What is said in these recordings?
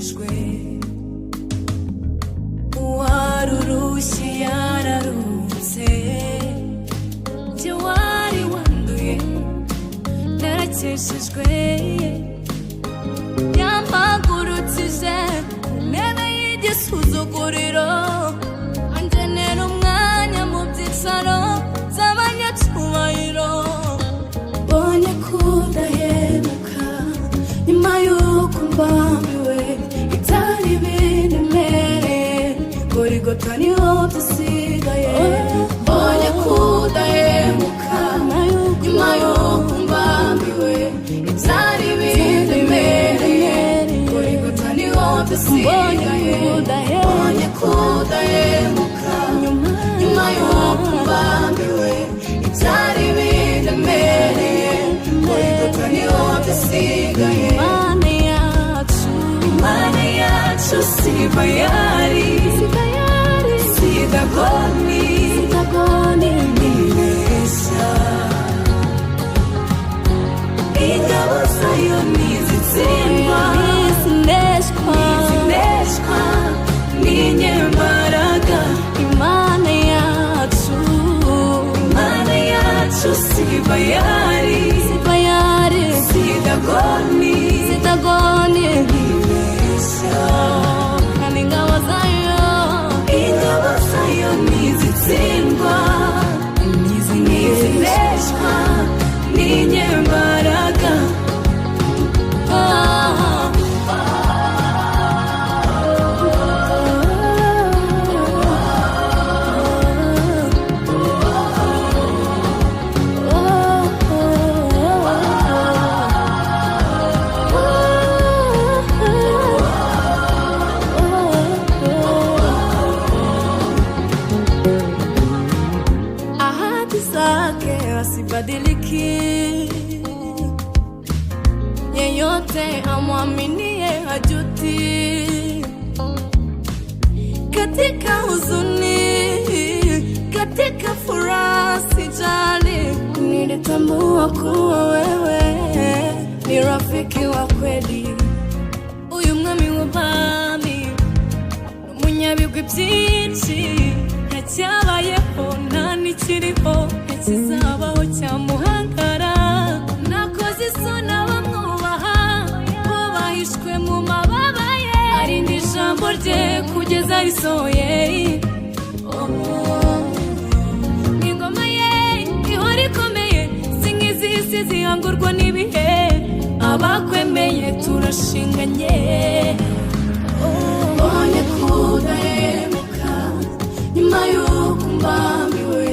narakijijwe uwarurushye yararutse jye wari wanduye narakijijwe yampagurukije ntebe y'igisuzuguriro angenera umwanya mu byicaro by'abanyacyubahiro mbonye kudahemuka nyuma y'uko mbambiwe ibyari bindemereye Gorigota niho dusigaye mbonye kudahemuka nyuma y'uko mbambiwe ibyari bindemereye Gorigota niho dusigaye mbonye kudahemuka nyuma y'uko mbambiwe ibyari bindemereye Gorigota niho dusigaye Imana yacu si bayari si dagoni nibeshya ingabo zayo ntizitsindwa ntizineshwa n'inyembaraga Imana yacu si bayari si dagoni nibeshya kandi ingabo zayo ntizitsindwa ntizineshwa n'inyembaraga Asibadiliki yeyote amwaminie hajuti katika huzuni katika furaha sijali nilitambua kuwa wewe ni rafiki wa kweli uyu mwami w'abami n'umunyabigwi byinshi ntacyabayeho nta n'ikiriho kizabaho cyamuhangara nakoze isoni abamwubaha bo bahishwe mu mababa ye arinda ijambo rye kugeza risohoye ingoma ye ihora ikomeye si nk'iz'isi zihangurwa n'ibihe abakwemeye turashinganye mbonye kudahemuka nyuma y'uko mbambiwe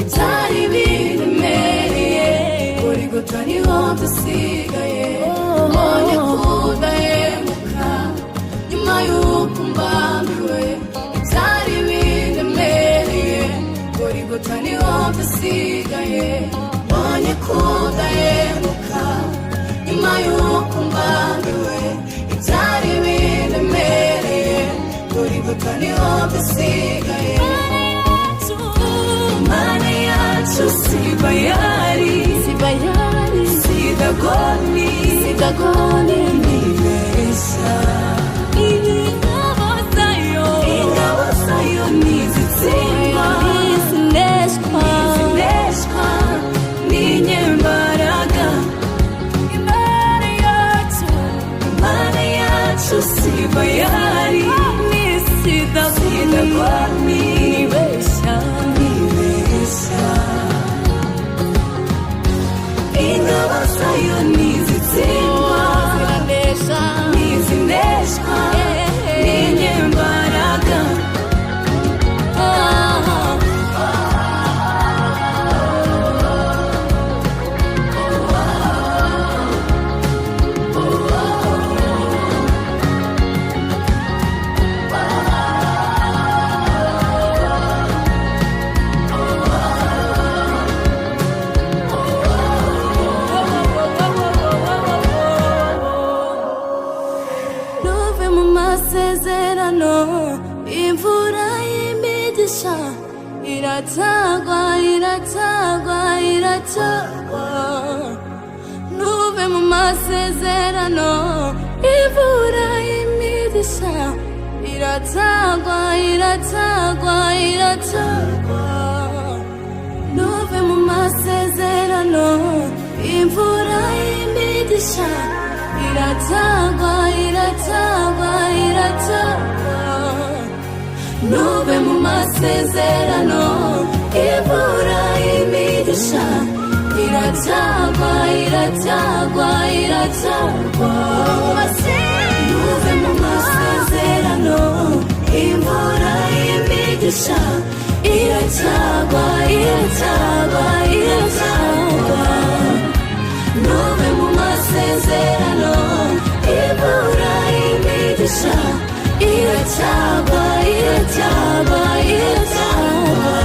ibyari bindemereye Gorigota niho dusigaye mbonye kudahemuka nyuma y'uko mbambiwe ibyari bindemereye Gorigota niho dusigaye mbonye kudahemuka nyuma y'uko mbambiwe ibyari bindemereye Gorigota niho dusigaye Imana yacu si bayari si dagoni nibeshya ingabo zayo ntizitsindwa ntizineshwa n'inyembaraga Imana yacu si bayari si dagoni nibeshya ingabo zayo ntizitsindwa ntizineshwa n'inyembaraga imvura y'imigisha iratagwa ntuve mu masezerano imvura y'imigisha iratagwa, iratagwa, iratagwa. Nuve mu masezerano, imvura y'imigisha. Iratagwa, iratagwa, iratagwa. Nuve mu masezerano, imvura y'imigisha. Iratagwa, iratagwa, iratagwa. Nuve mu masezerano, imvura y'imigisha. Iratagwa, iratagwa, iratagwa. Nuve mu masezerano, imvura y'imigisha. Iratagwa, iratagwa, iratagwa.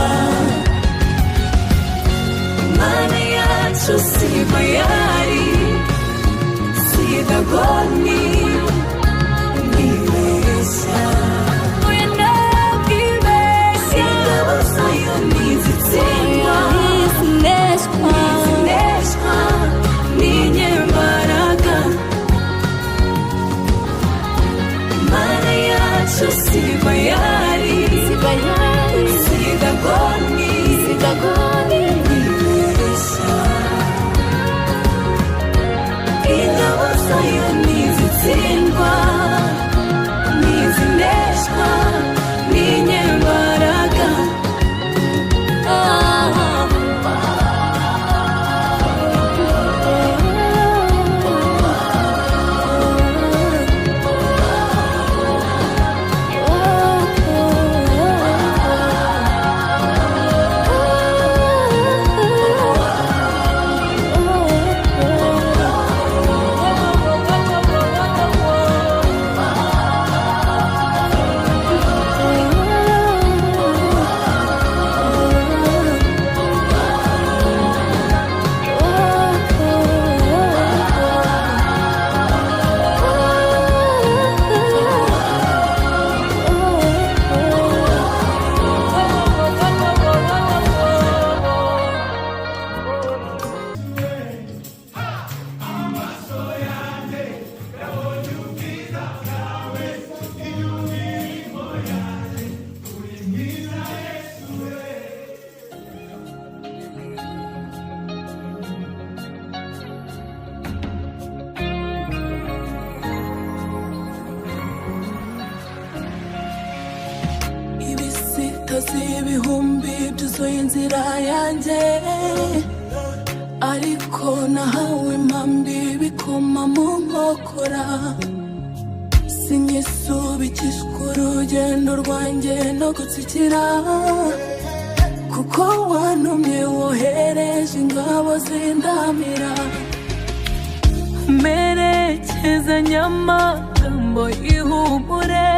Mana yacu si bayari, si dagoni, nibeshya. Oya ntabwibeshya. Ingabo zayo ntizitsindwa, ntizineshwa, ntizineshwa n'inyembaraga. Mana yacu si bayari, si bayari, si dagoni, si dagoni. Ingabo zayo ntizitsindwa, ntizineshwa n'inyembaraga. Ibihumbi byuzuye inzira yanjye, ariko nahawe impambi bikoma mu nkokora. Sinyisubikishwa urugendo rwanjye no gutsikira, kuko wantumye wohereje ingabo zindamira. Merekezanya amagambo y'ihumure,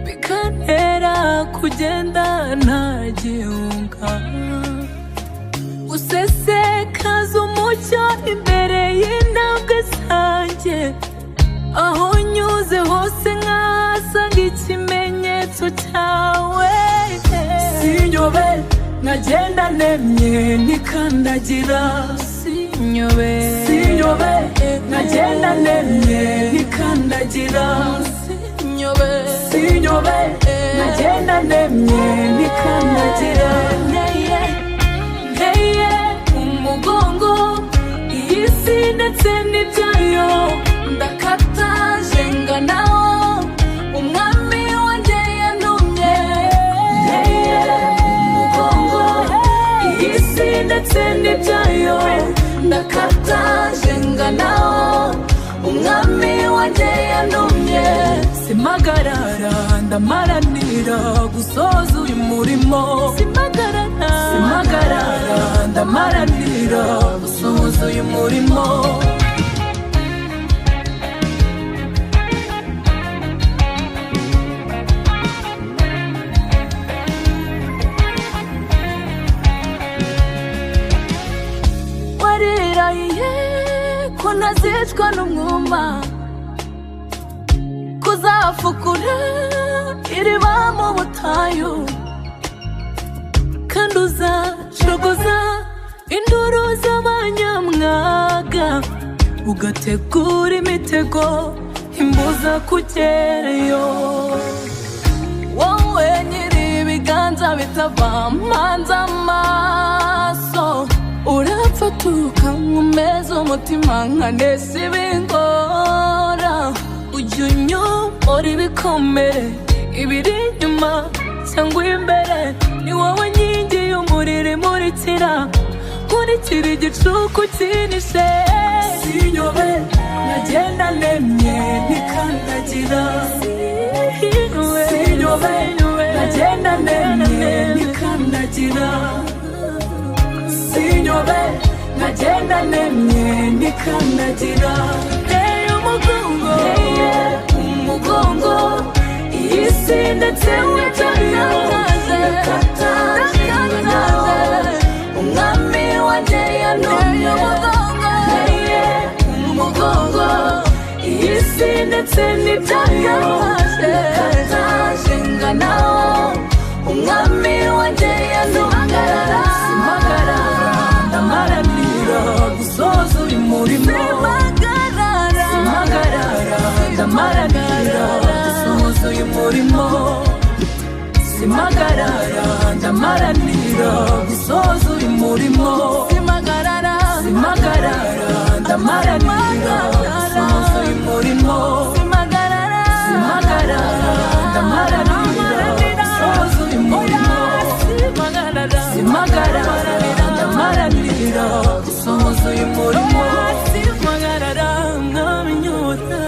bikantera kugenda ntagihunga. Usesekaza umucyo imbere y'intambwe zanjye, aho nyuze hose nkahasanga ikimenyetso cyawe. Sinyobe nkagenda nemye nikandagira, sinyobe, sinyobe nkagenda nemye nikandagira, sinyobe, sinyobe nkagenda nemye nikandagira. Nteye, nteye umugongo iyi si ndetse n'ibyayo, ndakata jenga nawo umwami wanjye yantumye. Nteye umugongo iyi si ndetse n'ibyayo, ndakata jenga nawo umwami wanjye yantumye. Simagarara ndamaranira gusoza uyu murimo, simagarara, simagarara ndamaranira gusoza uyu murimo. Warirahiye ko ntazicwa n'umwuma, kuzafukura iriba mu butayu, kandi uzacogoza induru z'abanyamwaga, ugategura imitego imbuza kugerayo. wowe nyiri ibiganza bitava mpanze amaso, urapfatuka nkomeza umutima nkanesa ibingora, ujya unyomora ibikomere ibiri inyuma cyangwa imbere, ni wowe nkingi y'umuriro imurikira, nkurikira igicuku kinishe. Sinyobe nkagenda nemye nikandagira, sinyobe nkagenda nemye nikandagira, sinyobe nkagenda nemye nikandagira. Hey umugongo, umugongo, iyi si ndetse n'ibyatangaje, umwami wanjye yantumye umugongo, umugongo, iyi si ndetse n'ibyatangaje, nganaho umwami wanjye yantumye. Simpagarara ndamaranira gusoza uyu murimo, simpagarara ndamaranira gusoza uyu murimo, simpagarara ndamaranira gusoza uyu murimo, simpagarara ndamaranira gusoza uyu murimo, simpagarara ndamaranira gusoza uyu murimo, simpagarara ndamaranira gusoza uyu murimo, simpagarara nk'amanyota.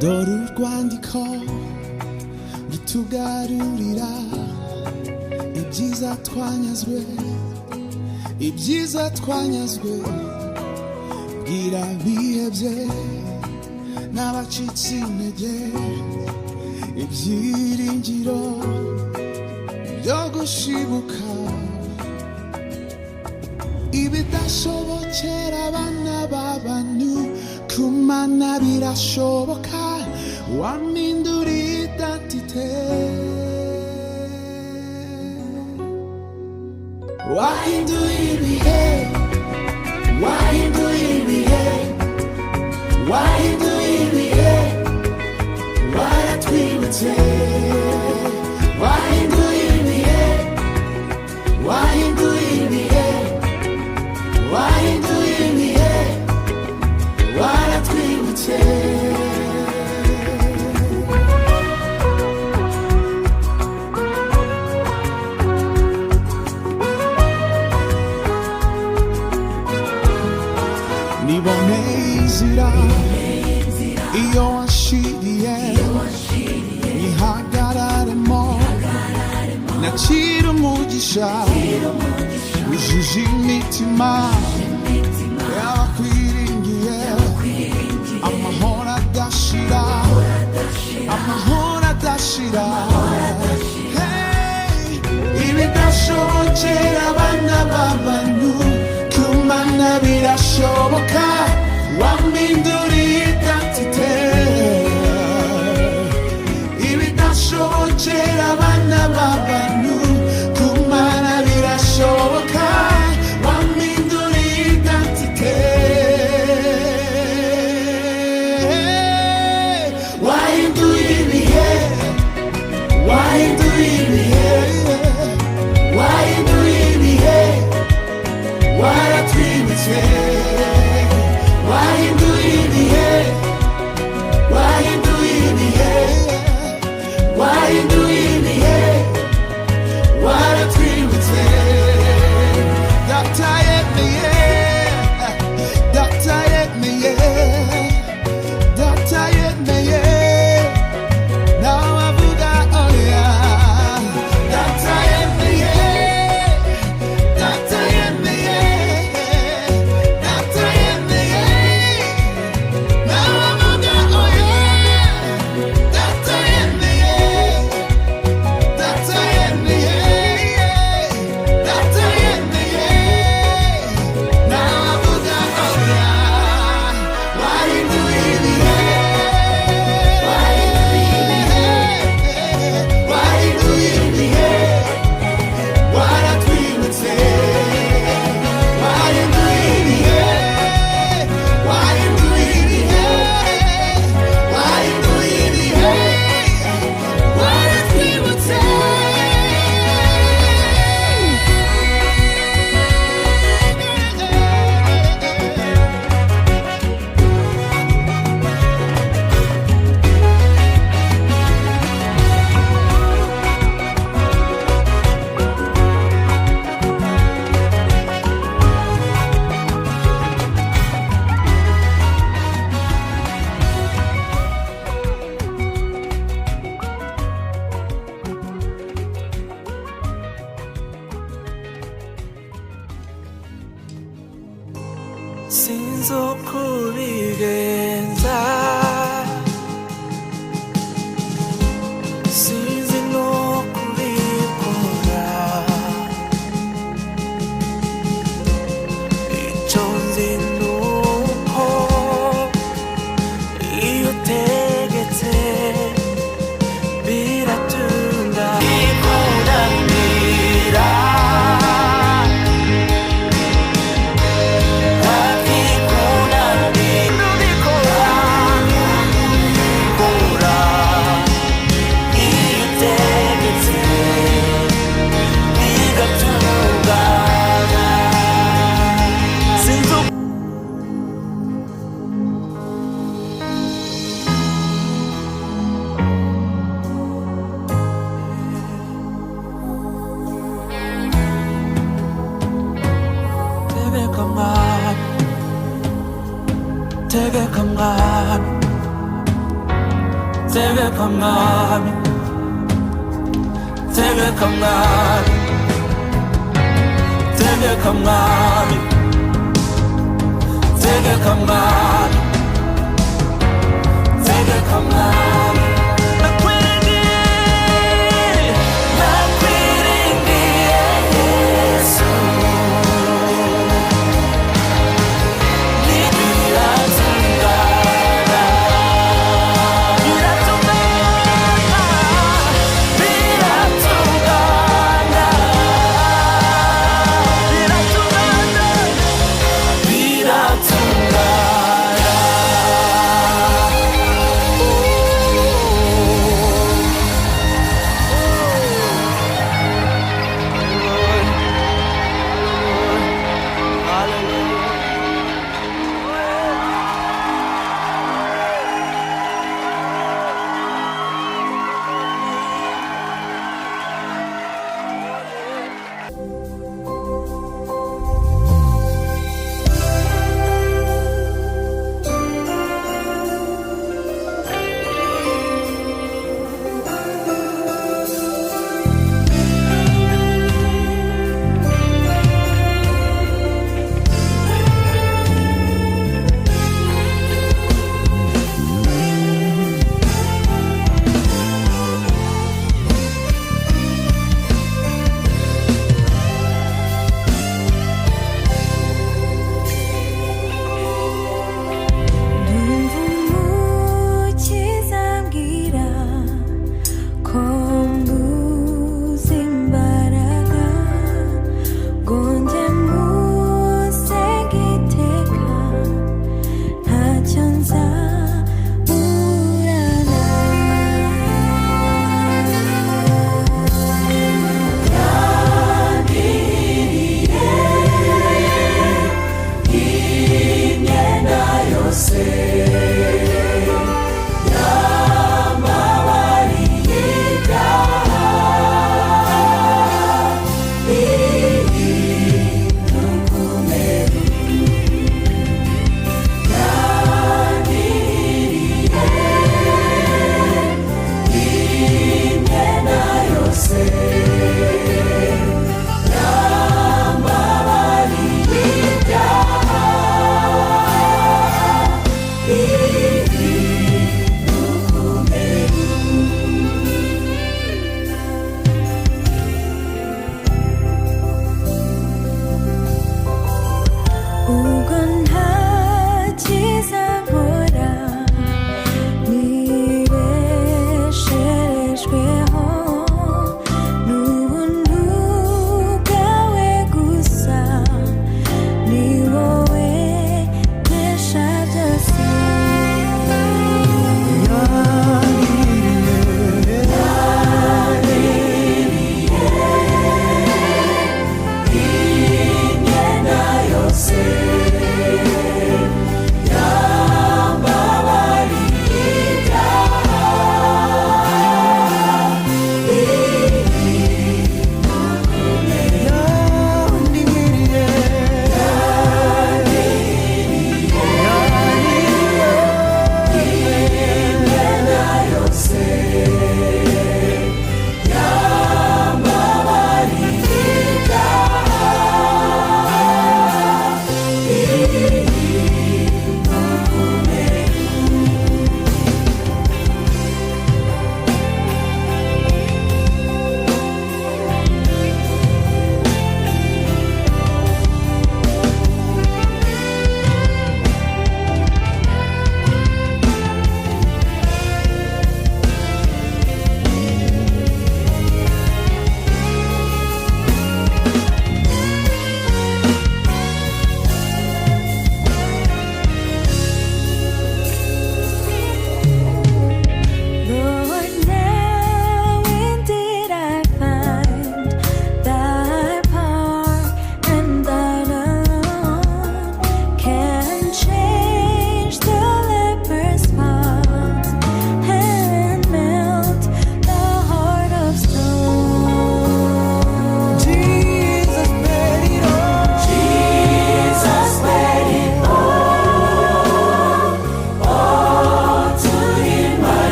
dore urwandiko rutugarurira ibyiza twanyazwe, ibyiza twanyazwe, bwira bihebye n'abacitse intege, ibyiringiro byo gushibuka, ibidashobokera abana b'abantu ku Mana birashoboka, wampindura identite, wahinduye ibihe, wahinduye ibihe, wahinduye ibihe, waratwibutse, wahinduye ibihe, wahinduye ibihe, wahinduye ibihe, waratwibutse. Niboneye inzira iyo wanshiriye, nihagararemo, nakira umugisha ujuje imitima y'abakwiringiye, amahoro adashira, amahoro adashira. Hey, ibidashobokera abana b'abantu ku Mana birashoboka, wampindura identite, ibidashobokera abana b'abantu ku Mana birashoboka, wampindura identite, wahinduye ibihe, wahinduye ibihe, wahinduye ibihe, waratwibutse, wahinduye ibihe, wahinduye ibihe, wahinduye ibihe, waratwibutse. Data yemeye, data yemeye, data yemeye, nawe avuga oya, data sinzi uko ubigenza, sinzi n'uko ubikora, icyo nzi ni uko iyo utegetse biratunda bikunamira.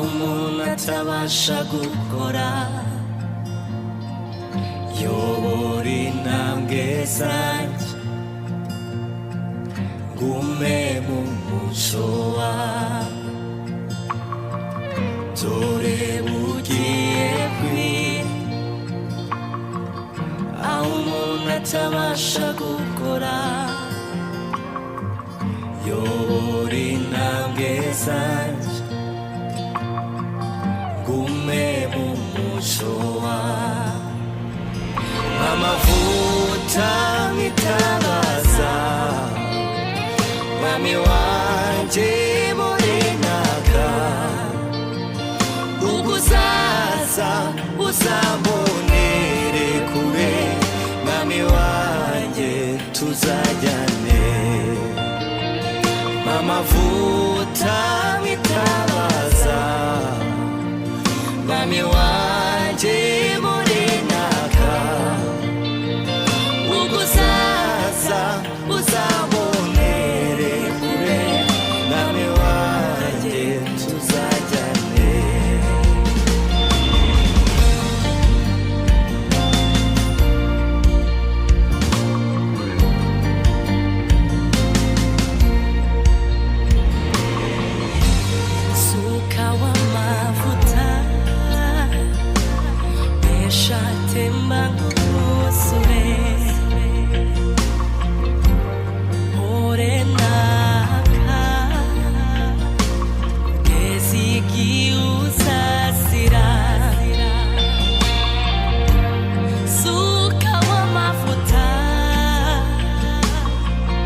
umuntu atabasha gukora. Yobora intambwe zanjye ngume mu muco wawe. Dore bugiye kwira aho umuntu atabasha gukora. Yobora intambwe zanjye ngume mu muco wawe. Amavuta nk'itabaza mwami wanjye murenaga. Uguzaza uzambonere kure mwami wanjye tuzajyane. Amavuta nk'itabaza mwami wanjye murenaga. Uguzaza uzambonere kure mwami wanjye tuzajyane. Suka w'amavuta mesha temba nk'umusore. Morenaka ugeze uzazira. Suka w'amavuta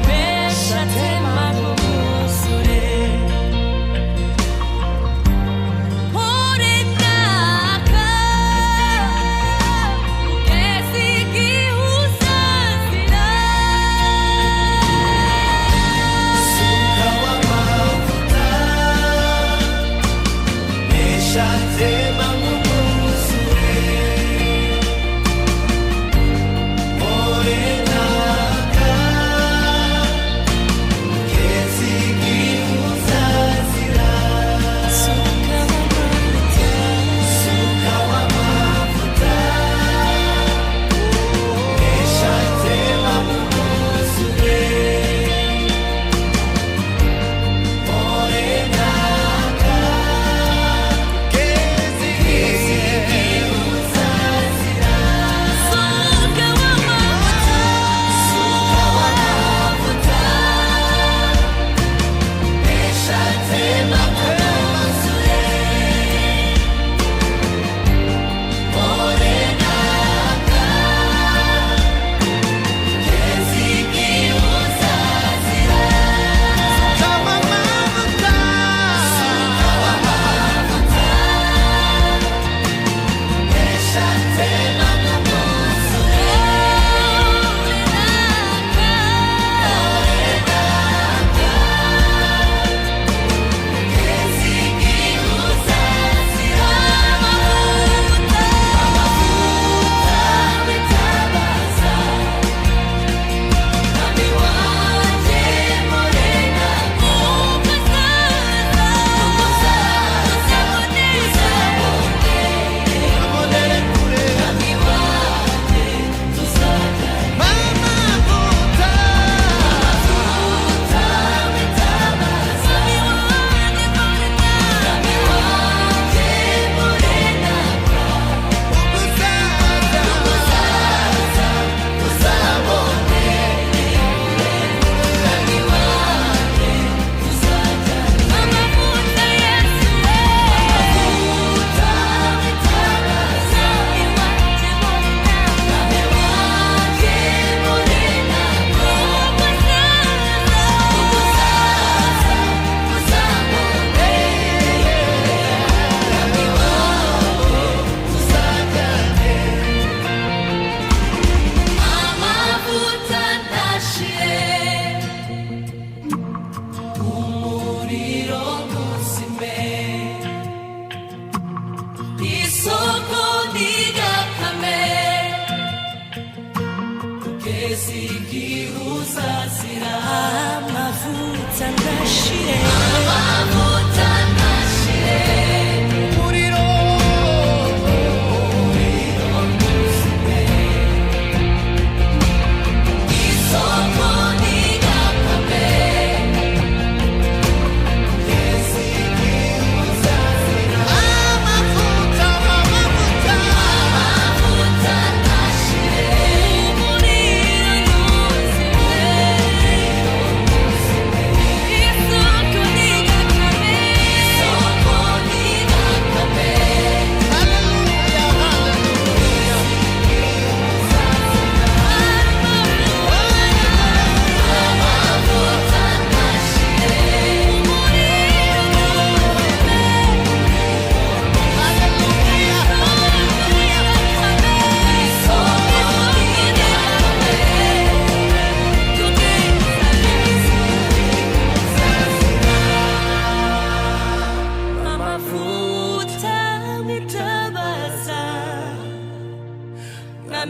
mesha temba nk'umusore. Morenaka ugeze uzazira. Suka w'amavuta mesha temba nk'umusore. Morenaka ugeze uzazira. Suka w'amavuta, suka w'amavuta mesha temba nk'umusore. Morenaka ugeze uzazira. Suka w'amavuta, suka w'amavuta mesha temba nk'umusore. Morenaka ugeze uzazira. Come on, Mavuta. Suka w'amavuta mesha temba nk'umusore. Morenaka ugeze uzazira. Amavuta w'itabaza mwami wanjye murenaga. Uguzaza uzambonere kure mwami wanjye tuzajyane. Mavuta. Amavuta w'itabaza mwami wanjye murenaga. Uguzaza. Uguzaza uzambonere mwami wanjye tuzajyane. Amavuta Yesu we. Amavuta w'itabaza mwami wanjye murenaga. Uguzaza uzambonere mwami wanjye tuzajyane. Amavuta ndashire umuriro ntuzime. Isoko ntigakame ugeze uzazira. Amavuta ndashire, amavuta ndashire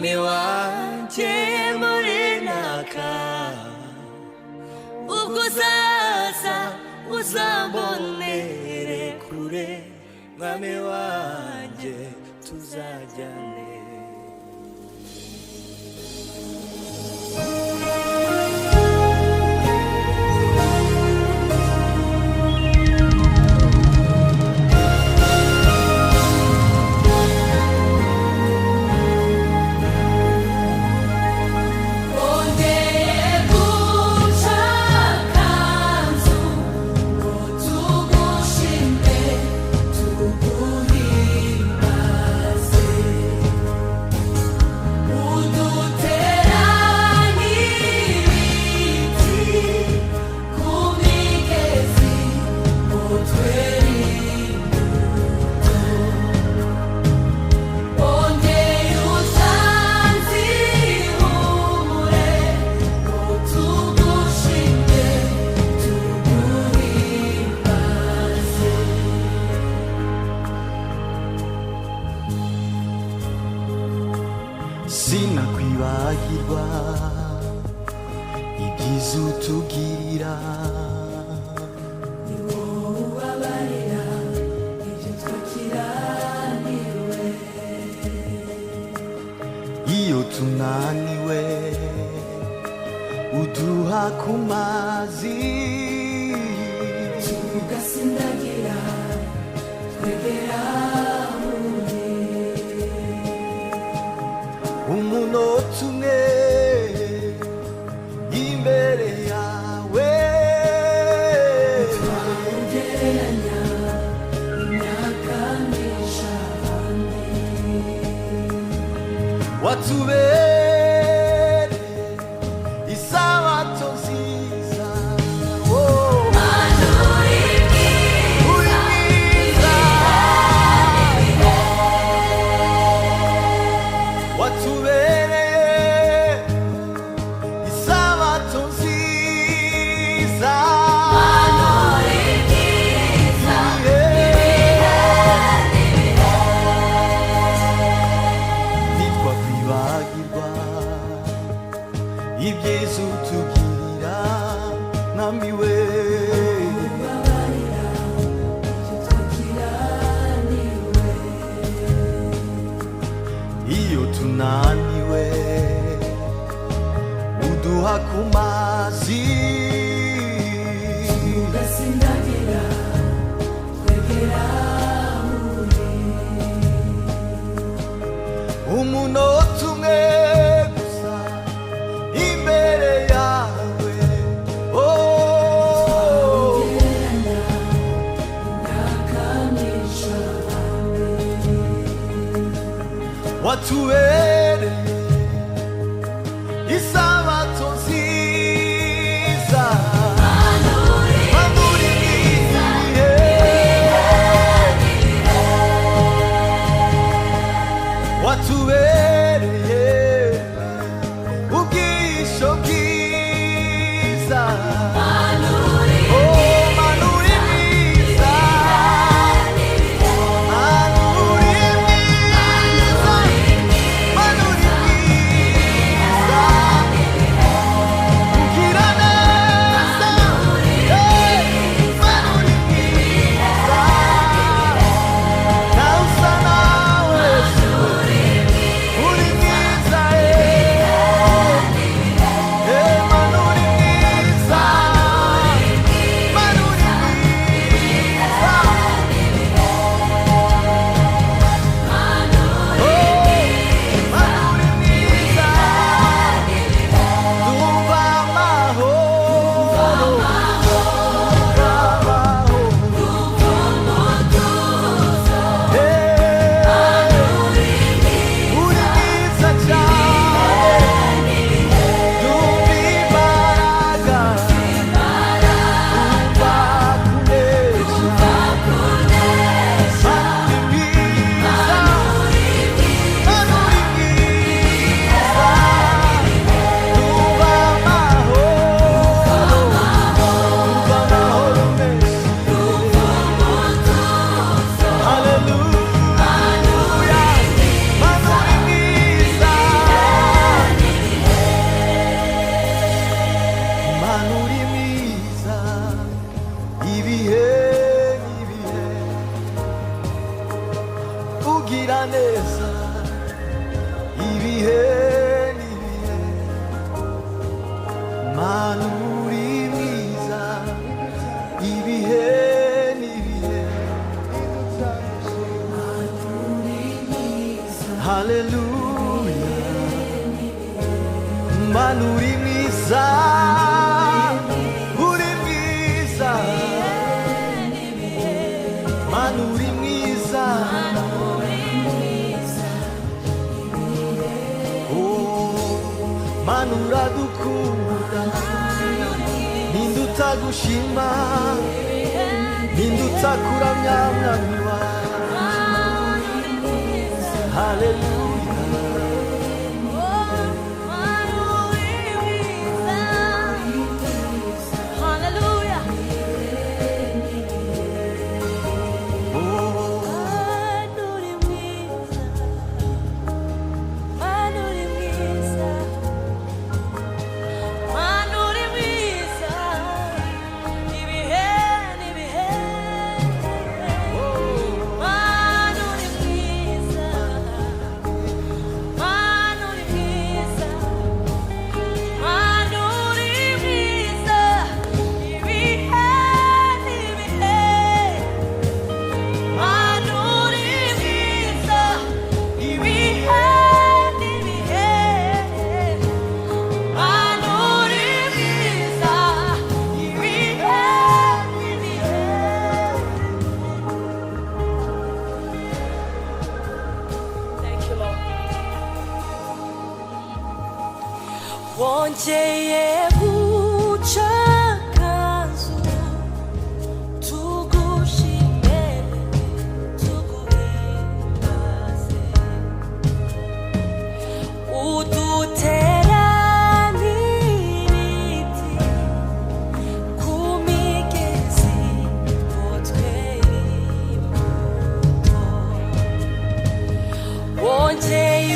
mwami wanje murinaka ubwo uzaza uzambonere kure mwami wanje tuzajyane. Sinakwibagirwa ibyiza utugirira, ni wowe ubabarira ibyo twakiraniwe. iyo tunaniwe uduha ku mazi tugasindagira twegera umunota umwe imbere yawe twawugereranya imyaka n'ijana. watubereye isabato nziza, ibyiza utugirira mwami we. ubabarira ibyo twakiraniwe. iyo tunaniwe uduha ku mazi tugasindagira twegera umunota umwe gusa imbere yawe, twawugereranya imyaka n'ijana. watubereye isabato nziza, manura ibihe watubereye ubwisho bwiza, manura ibyiza, manura ibyiza, manura ibyiza. ugira neza ibihe n'ibihe mana uri mwiza ibihe n'ibihe haleluya mana uri mwiza uri mwiza mana uri mwiza mana uradukunda ninde utagushima ninde utakuramya mwami wawe haleluya wongeye gucakazu tugushime tuguhimbaze udutera n'ibiti ku migezi ngo twere imbuto wongeye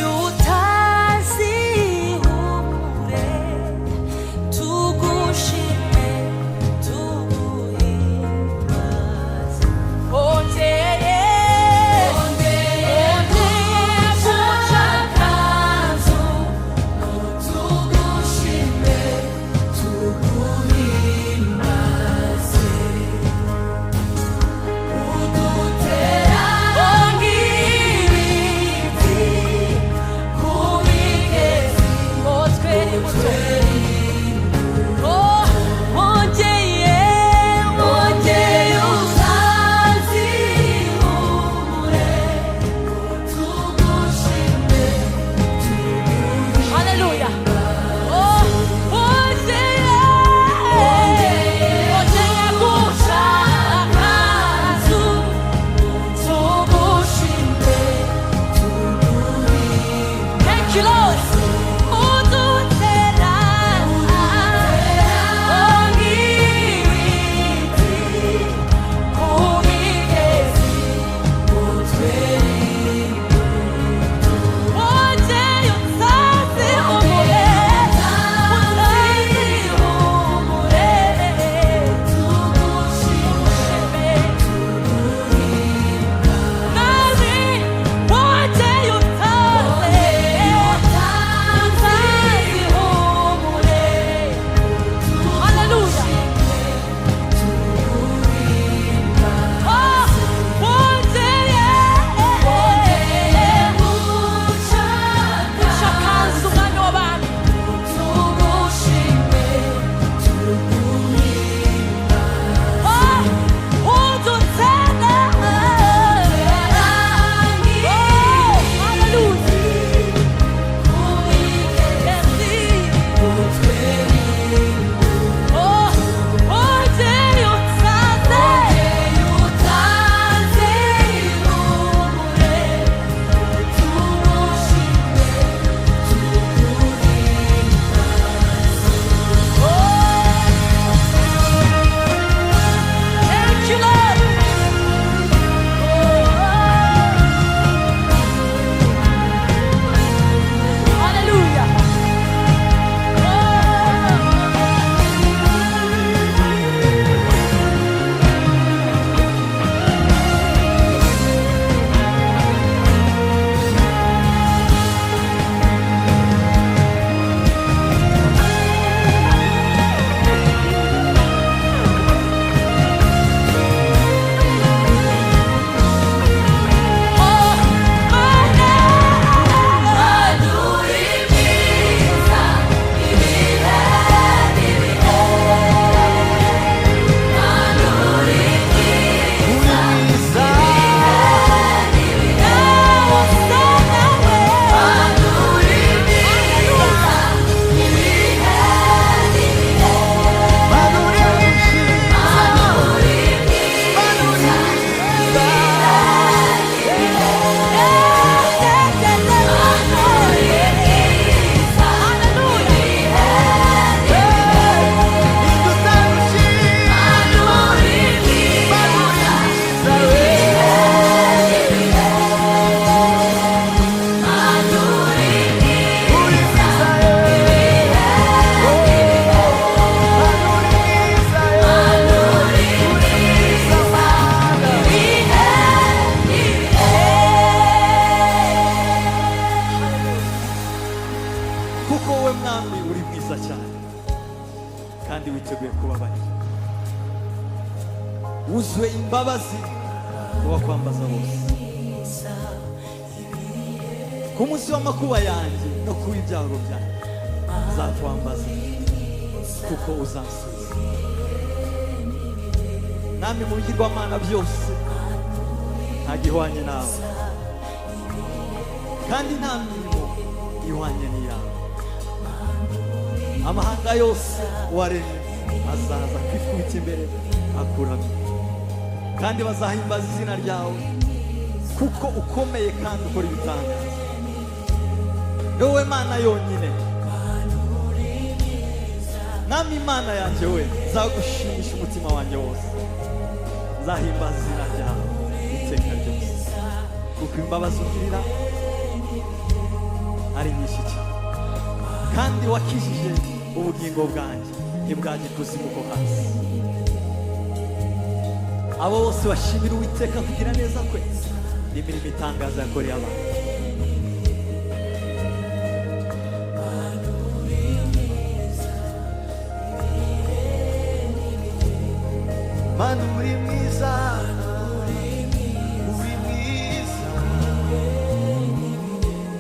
imbabazi uwakwambaza bose. Ku munsi w'amakuba yanjye no ku ibyago byanjye nzakwambaza kuko uzansubiza. Namwe mu bigirwamana byose nta gihwanye nawe, kandi nta mirimo ihwanye n'iyawe. Amahanga yose waremye azaza kwikubita imbere akuramye, kandi bazahimbaza izina ryawe kuko ukomeye kandi ukora ibitangaza. Wowe Mana yonyine, nami Imana yanjye we, nzagushimisha umutima wanjye wose, nzahimbaza izina ryawe iteka ryose, kuko imbabazi ugirira ari nyinshi cyane, kandi wakijije ubugingo bwanjye ntibwajya ikuzimu ko hasi. Abo bose bashimira Uwiteka kugira neza kwe n'imirimo itangaza yakoreye abantu. Mana uri mwiza, uri mwiza,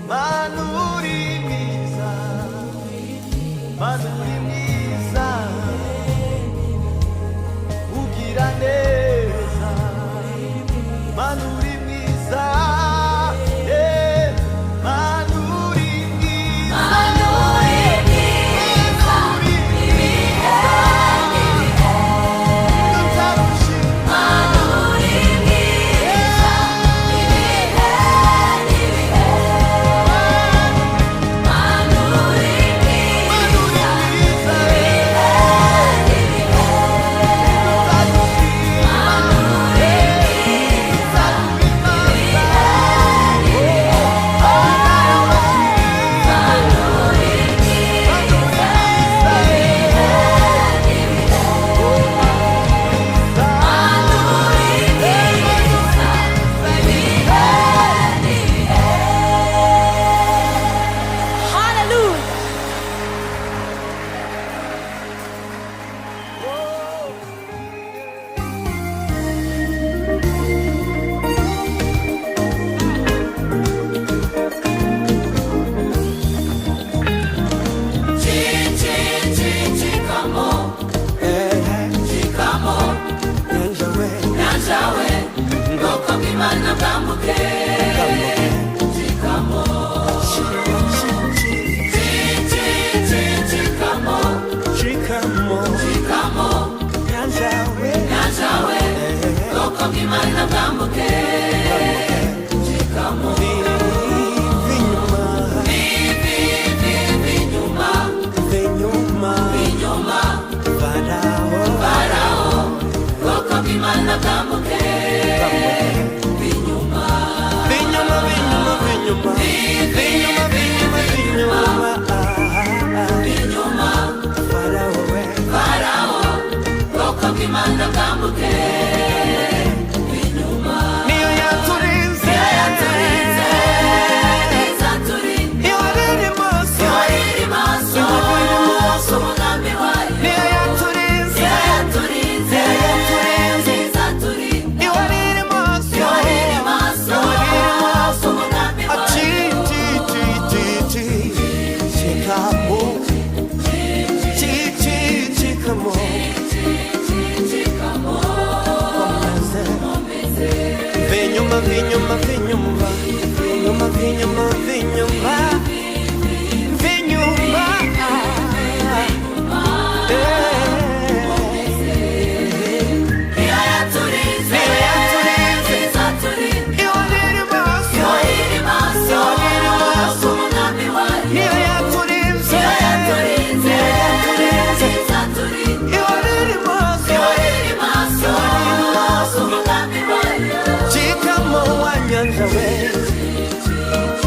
Mana uri mwiza, Mana uri mwiza, ugira neza, Mana uri mwiza, Mana uri mwiza,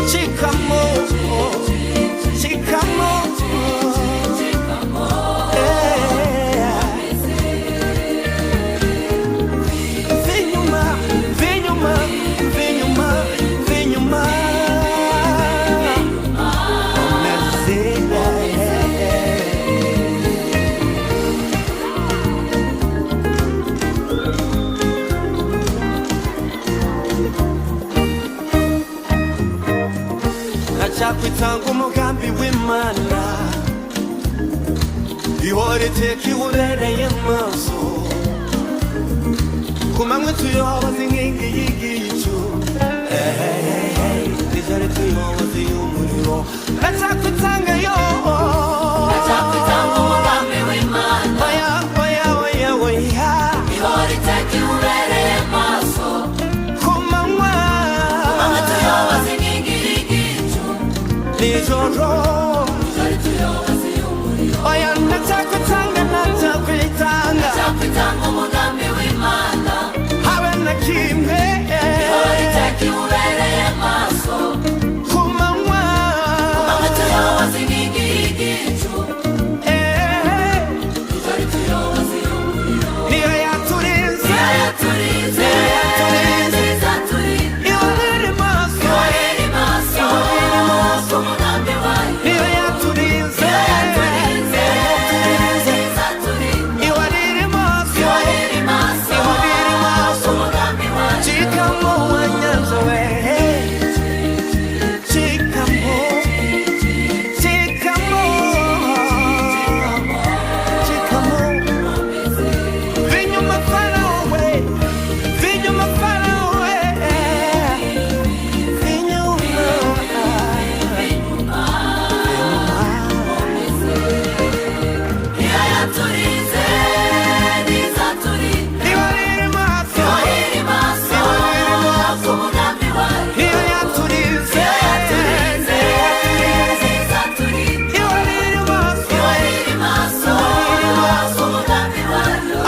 Chikamo, ndacakwitanga umugambi w'Imana ihora iteka iwubereye maso ku manywa tuyoboza inkingi y'igicu nijoro tuyoboza iy'umuriro ndacakwitanga yo ndacakwitanga umugambi w'Imana ihora iteka iwubereye maso ku manywa tuyoboza inkingi y'igicu nijoro tuyoboza iy'umuriro oya ndacakwitanga ndacakwitanga umugambi w'Imana habe na kimwe ihora iteka iwubereye maso ku manywa tuyoboza inkingi y'igicu tuyoboza iy'umuriro niyo yaturinze ihorere maso umugambi wayo niyo yaturinze ihorere maso umugambi wayo cikamo wanyanza we cikamo vinyuma Farao we vinyuma Farao we iyo yaturinze ntizaturinda ihorere maso ihorere maso umugambi wayo niyo yaturinze ntizaturinda ihorere maso ihorere maso umugambi wayo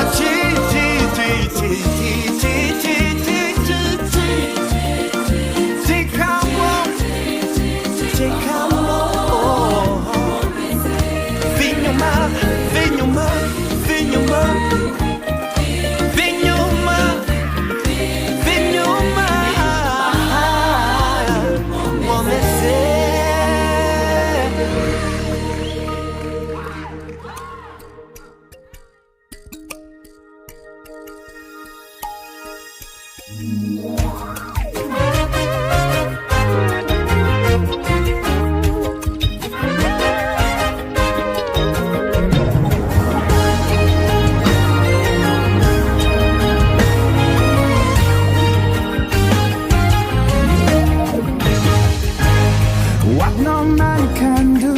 What no man can do,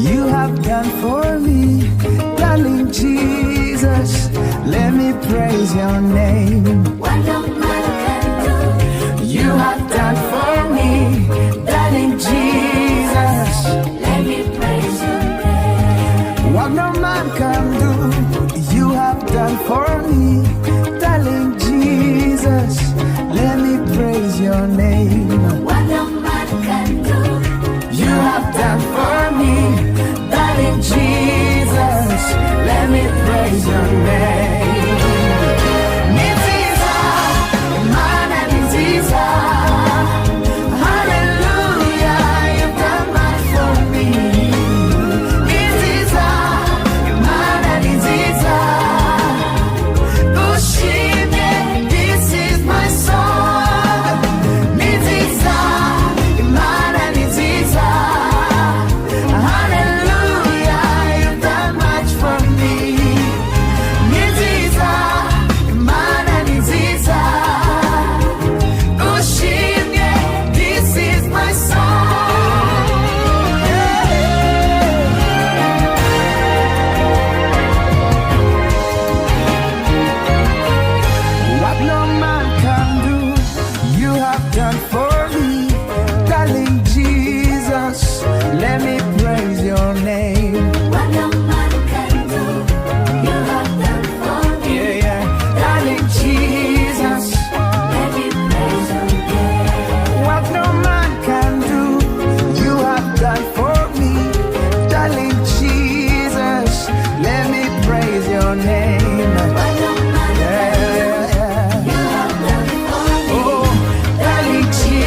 you have done for me. Darling Jesus, let me praise your name. What no man can do, You have done for me. Darling Jesus, let me praise your name. what no man can do, you have done for me. Darling Jesus, let me praise your name. What no man can do, You have done for me, darling Jesus. Let me praise your name. Niziza, Mana Niziza. Hallelujah, you've done much for me. Niziza, Mana Niziza. Ushime, this is my song. Niziza, Mana Niziza. Hallelujah, you've done much for me. Niziza, Mana Niziza. Ushimye, this is my song. What no man can do, you have done for me. Darling Jesus, let me praise your name. what no man can do, you have done for me. Yeah. Darling Jesus, Let me praise your name. what no man can do, you have done for me. Darling Jesus, let me praise your name. What no man can do, Yeah. you have done for me. Oh, darling Jesus.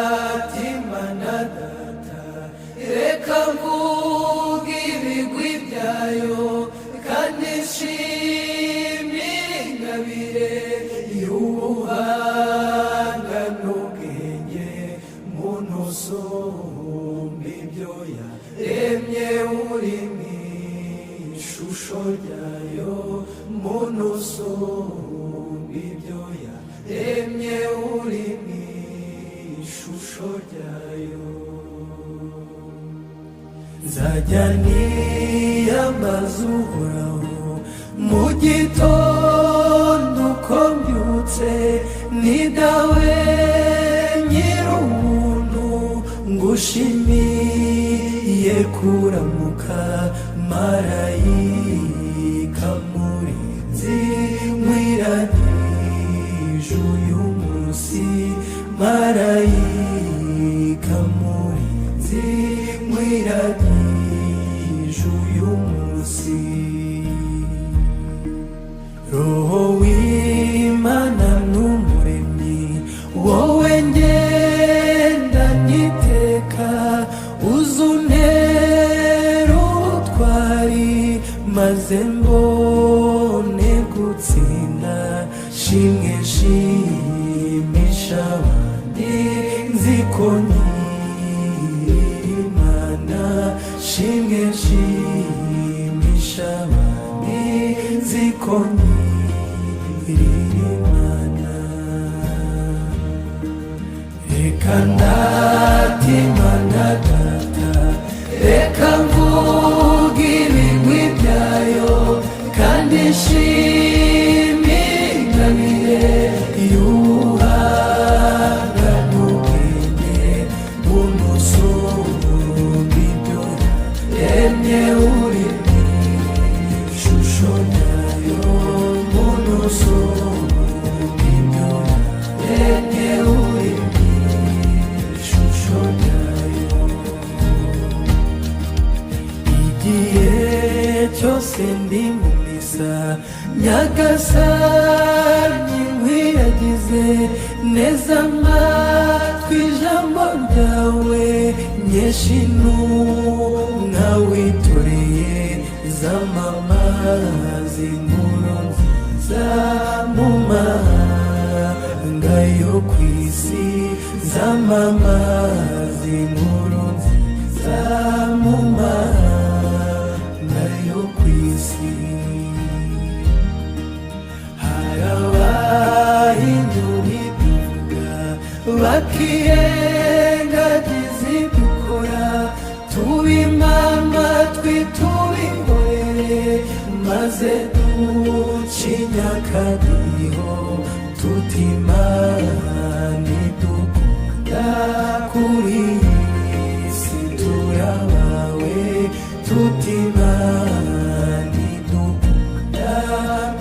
Ikanatimana data reka mvuge ibigwi byayo kandi nshimire ingabire y'ubuhanga n'ubwenge muntu usumba ibyo yaremye uri mu ishusho ryayo muntu usumba ibyo yaremye uri mu ishusho ryayo nzajya niyambaza uhoraho mu gitondo uko mbyutse ni dawe nyir'ubuntu ngushimiye kuramuka marayika murinzi nkwiragije uyu munsi marayika murinzi nkwiragije uyu munsi roho w'imana n'umuremyi wowe ngenda niteka uzuntera ubutwari maze mbone gutsinda shimwe shimisha abandi nziko nyir'Imana shimwe shimisha abandi nziko nyir'Imana reka ndatimana data reka mvuge ibigwi byayo kandi nshimire ingabire y'ubuhanga n'ubwenge muntu usumba ibyo yaremye uri mu ishusho ryayo muntu usumba ibyo yaremye uri mu ishusho ryayo igihe cyose ndi mu misa nyagasani nkwiragize neza amatwi ijambo ryawe nyinshi intumwa witoreye zamamaza inkuru nziza mu mahanga yo ku isi zamamaza inkuru nziza mu mahanga yo ku isi hari abahindura ibivuga bakirengagiza ibyo ukora tubima amatwi tubihorere maze ducinya akadiho tutimana idukunda kuri iyi si turabawe tutimana idukunda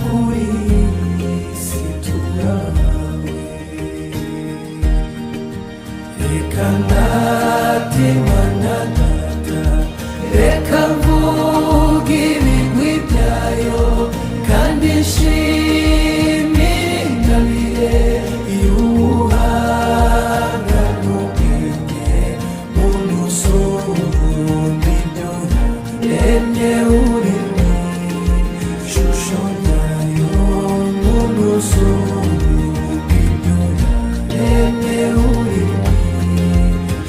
kuri iyi si turabawe reka ndatimana data reka mvuge ibigwi byayo kandi nshimire ingabire y'ubuhanga n'ubwenge muntu usumba ibyo yaremye uri mu ishusho ryayo muntu usumba ibyo yaremye uri mu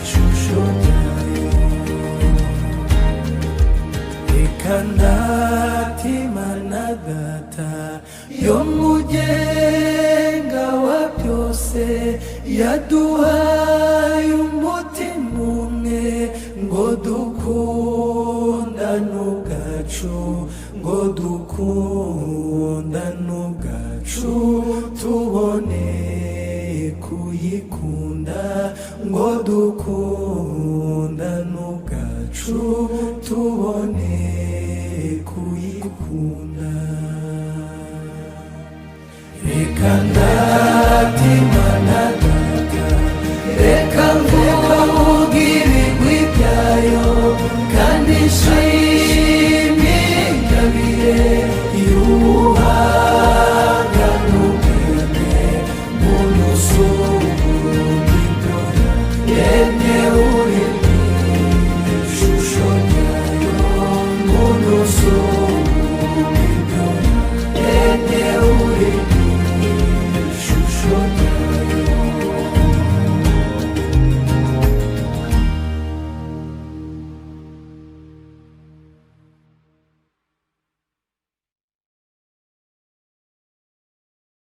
ishusho ryayo reka ndatimana data yo mugenga wa byose yaduhaye umutima umwe ngo dukundane ubwacu ngo dukundane ubwacu tubone kuyikunda ngo dukundane ubwacu tubone kuyikunda reka ndatimana